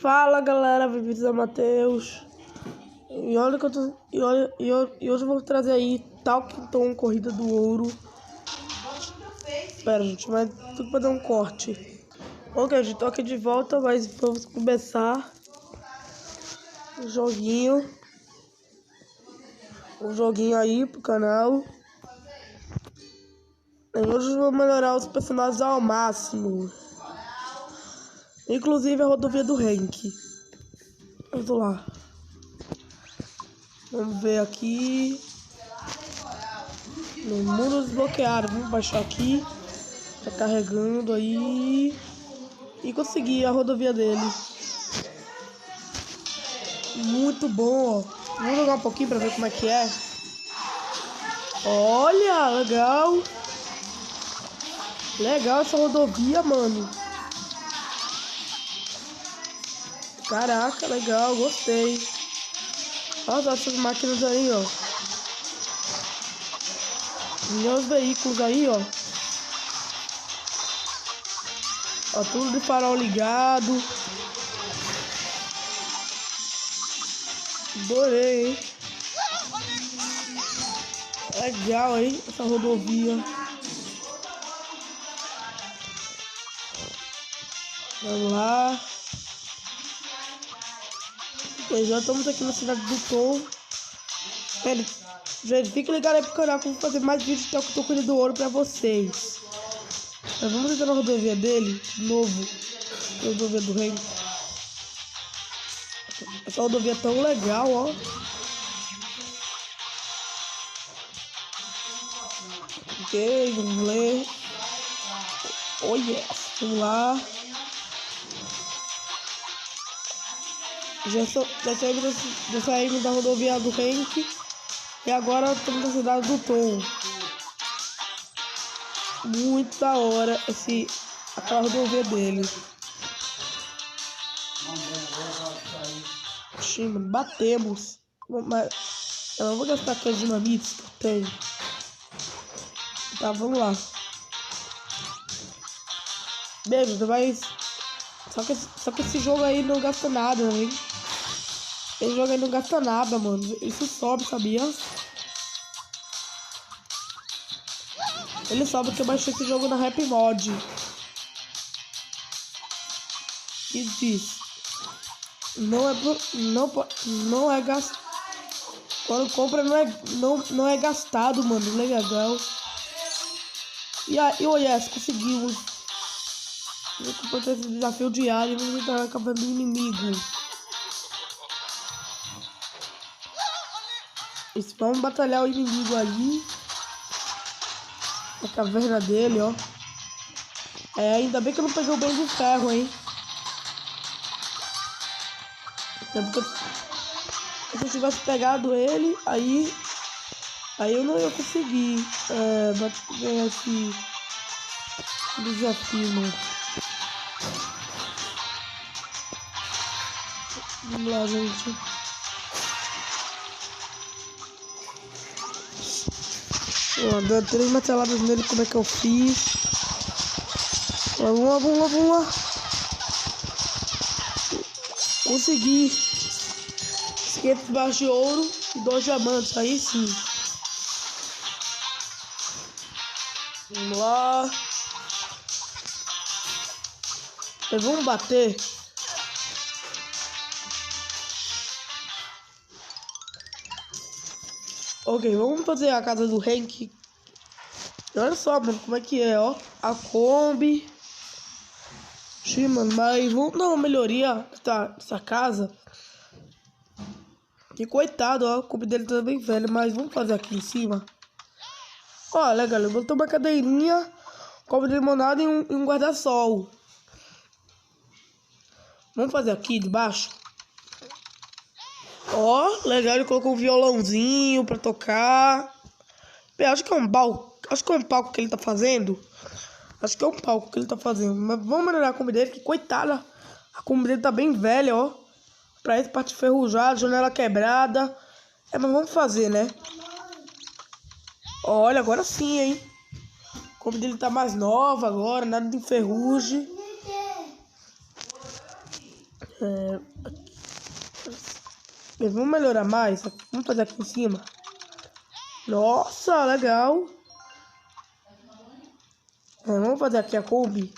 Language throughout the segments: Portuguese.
Fala galera, bem-vindos a Matheus. E olha que eu tô. E hoje eu vou trazer aí Talkington Corrida do Ouro. Espera, gente, vai tudo pra dar um corte. Ok, gente, tô aqui de volta, mas vamos começar o joguinho. Um joguinho aí pro canal. E hoje eu vou melhorar os personagens ao máximo. Inclusive a rodovia do Henk. Vamos lá. Vamos ver aqui. No mundo desbloqueado. Vamos baixar aqui. Tá carregando aí. E consegui a rodovia dele. Muito bom, ó. Vamos jogar um pouquinho pra ver como é que é. Olha, legal. Legal essa rodovia, mano. Caraca, legal, gostei. Olha essas máquinas aí, ó. Meus veículos aí, ó. Ó, tudo de farol ligado. Adorei, hein? Legal, hein? Essa rodovia. Vamos lá. E já estamos aqui na cidade do Tom. Gente, fique ligado aí pro canal que eu vou fazer mais vídeos de Talkington Corrida do Ouro pra vocês. Mas vamos entrar na rodovia dele, de novo. Rodovia do Henk. Essa rodovia é tão legal, ó. Ok, vamos ler. Oh yes, vamos lá. Já saímos da rodovia do Henk. E agora estamos na cidade do Tom. Muito da hora aquela rodovia dele. Xiii, mano, batemos. Mas eu não vou gastar aquelas dinamites que eu tenho. Tá, vamos lá. Beijo, mas... Só que esse jogo aí não gasta nada, hein? Esse jogo aí não gasta nada, mano. Isso sobe, sabia? Ele sobe que eu baixei esse jogo na Rap Mod. E diz... Não é gasto. Quando compra não é gastado, mano. Legal. E aí, oh yes, conseguimos. Vou completar esse desafio diário e vamos entrar acabando o inimigo. Vamos batalhar o inimigo ali. A caverna dele, ó. É, ainda bem que eu não peguei o bem de ferro, hein. É porque se eu tivesse pegado ele, aí eu não ia conseguir ganhar esse desafio, mano. Vamos lá, gente. Dando 3 marteladas nele, como é que eu fiz? Vamos lá. Consegui 500 barras de ouro e 2 diamantes, aí sim. Vamos lá. Vamos bater. Ok, vamos fazer a casa do Henk. Olha só, mano, como é que é, ó. A Kombi. Xiii, mano, mas vamos dar uma melhoria nessa casa. Que coitado, ó. A Kombi dele tá bem velha, mas vamos fazer aqui em cima. Ó, legal, eu botou uma cadeirinha, copo de limonada e um guarda-sol. Vamos fazer aqui de baixo. Ó, legal, ele colocou um violãozinho pra tocar. Eu acho que é um palco. Acho que é um palco que ele tá fazendo. Mas vamos melhorar a Kombi dele, que coitada. A Kombi dele tá bem velha, ó. Pra esse parte enferrujada, janela quebrada. Mas vamos fazer, né? Olha, agora sim, hein? A Kombi dele tá mais nova agora, nada de enferrugem. Vamos melhorar mais. Vamos fazer aqui em cima. Nossa, legal. Vamos fazer aqui a Kombi.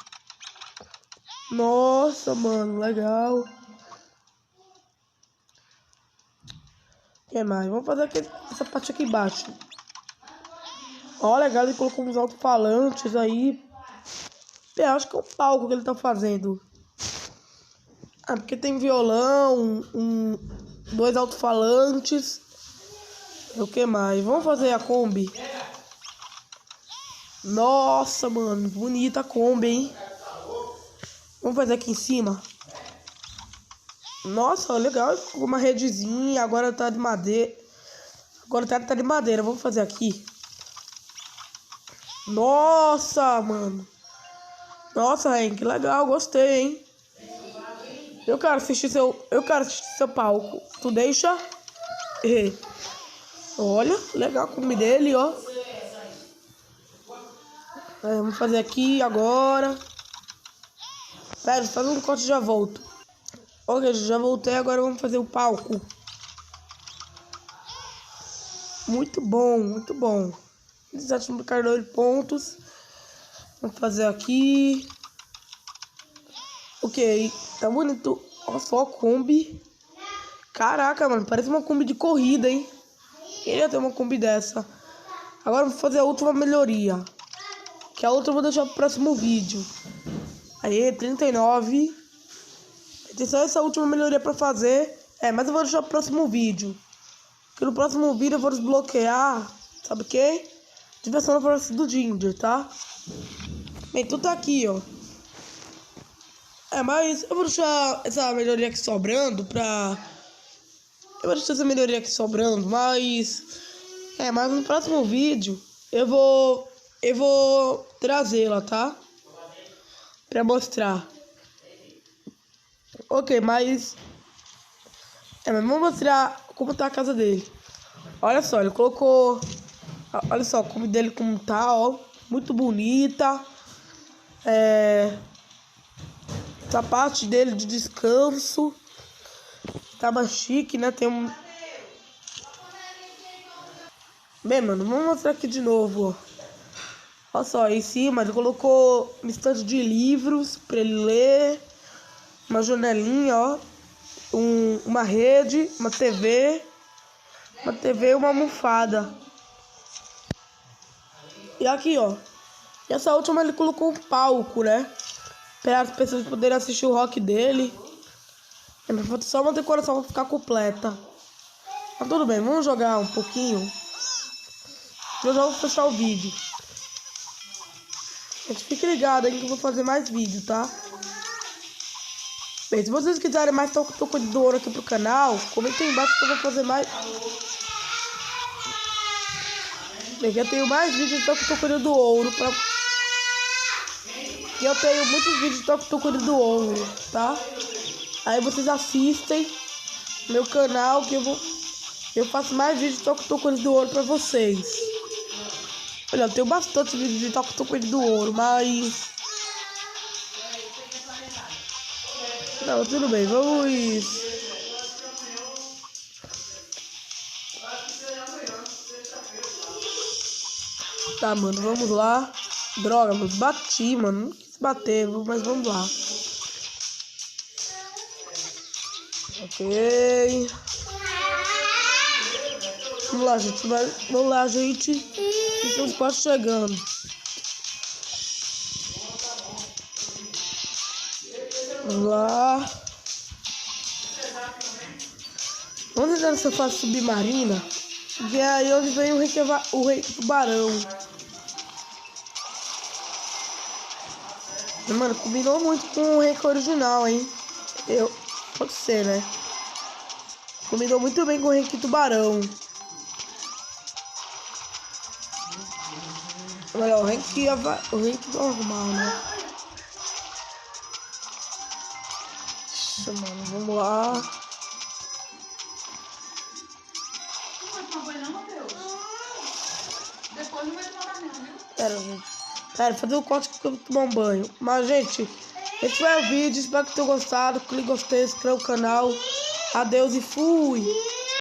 Nossa, mano, legal. O que mais? Vamos fazer aqui, essa parte aqui embaixo. Ó, legal, ele colocou uns alto-falantes aí. Eu acho que é o palco que ele tá fazendo. Porque tem violão, dois alto-falantes. O que mais? Vamos fazer a Kombi. Nossa, mano, bonita a Kombi, hein? Vamos fazer aqui em cima. Nossa, legal, uma redezinha. Agora tá de madeira. Agora tá de madeira. Vamos fazer aqui. Nossa, mano. Nossa, Henk, legal, gostei, hein? Eu quero assistir seu palco. Tu deixa? Olha, legal a Kombi dele, ó. Vamos fazer aqui agora. Pera, faz um corte e já volto. Ok, já voltei, agora vamos fazer o palco. Muito bom, muito bom. 17 marcadores de pontos. Vamos fazer aqui. Ok, tá bonito. Olha só a Kombi. Caraca, mano, parece uma Kombi de corrida, hein? Queria ter uma Kombi dessa. Agora vou fazer a última melhoria. Que a outra eu vou deixar pro próximo vídeo. Aí, 39. Tem só essa última melhoria pra fazer. Mas eu vou deixar pro próximo vídeo. Porque no próximo vídeo eu vou desbloquear. Sabe o que? Diversão na Floresta do Ginger, tá? Bem, tudo tá aqui, ó. Mas eu vou deixar essa melhoria aqui sobrando pra... Eu vou deixar essa melhoria aqui sobrando, mas... mas no próximo vídeo eu vou trazê-la, tá? Pra mostrar. Ok, mas vamos mostrar como tá a casa dele. Olha só, ele colocou... Olha só, a Kombi dele como tá, ó. Muito bonita. Essa parte dele de descanso tá mais chique, né? Tem um... Bem, mano, vamos mostrar aqui de novo, ó. Olha só, aí em cima ele colocou uma estante de livros pra ele ler. Uma janelinha, ó. Uma rede, uma TV e uma almofada. E aqui, ó. E essa última ele colocou um palco, né? Para as pessoas poderem assistir o rock dele. Falta só uma decoração pra ficar completa. Mas tudo bem, vamos jogar um pouquinho. Eu já vou fechar o vídeo. Gente, fique ligado aí que eu vou fazer mais vídeo, tá? Bem, se vocês quiserem mais toco de ouro aqui pro canal, comentem aí embaixo que eu vou fazer mais. Bem, eu tenho mais vídeos de toco do ouro pra... E eu tenho muitos vídeos de toco do ouro, tá? Aí vocês assistem meu canal que eu faço mais vídeos de toco do ouro pra vocês. Olha, eu tenho bastante vídeo de toco do ouro, mas... Não, tudo bem, vamos... Tá, mano, vamos lá. Droga, mano, bati, mano. Não quis bater, mas vamos lá. Ok. Vamos lá, gente. Vamos lá, gente. Estamos quase chegando. Vamos lá. Vamos entrar nessa fase submarina. E aí onde vem o rei tubarão. Mano, combinou muito com o rei original, hein? Pode ser, né? Combinou muito bem com o rei tubarão. Olha, o rei normal, né? Ixi, mano, vamos lá. Pera, gente. Pera, fazer o corte que eu vou tomar um banho. Mas, gente, Esse foi o vídeo, espero que tenham gostado. Clique em gostei, se inscreva no canal. Adeus e fui!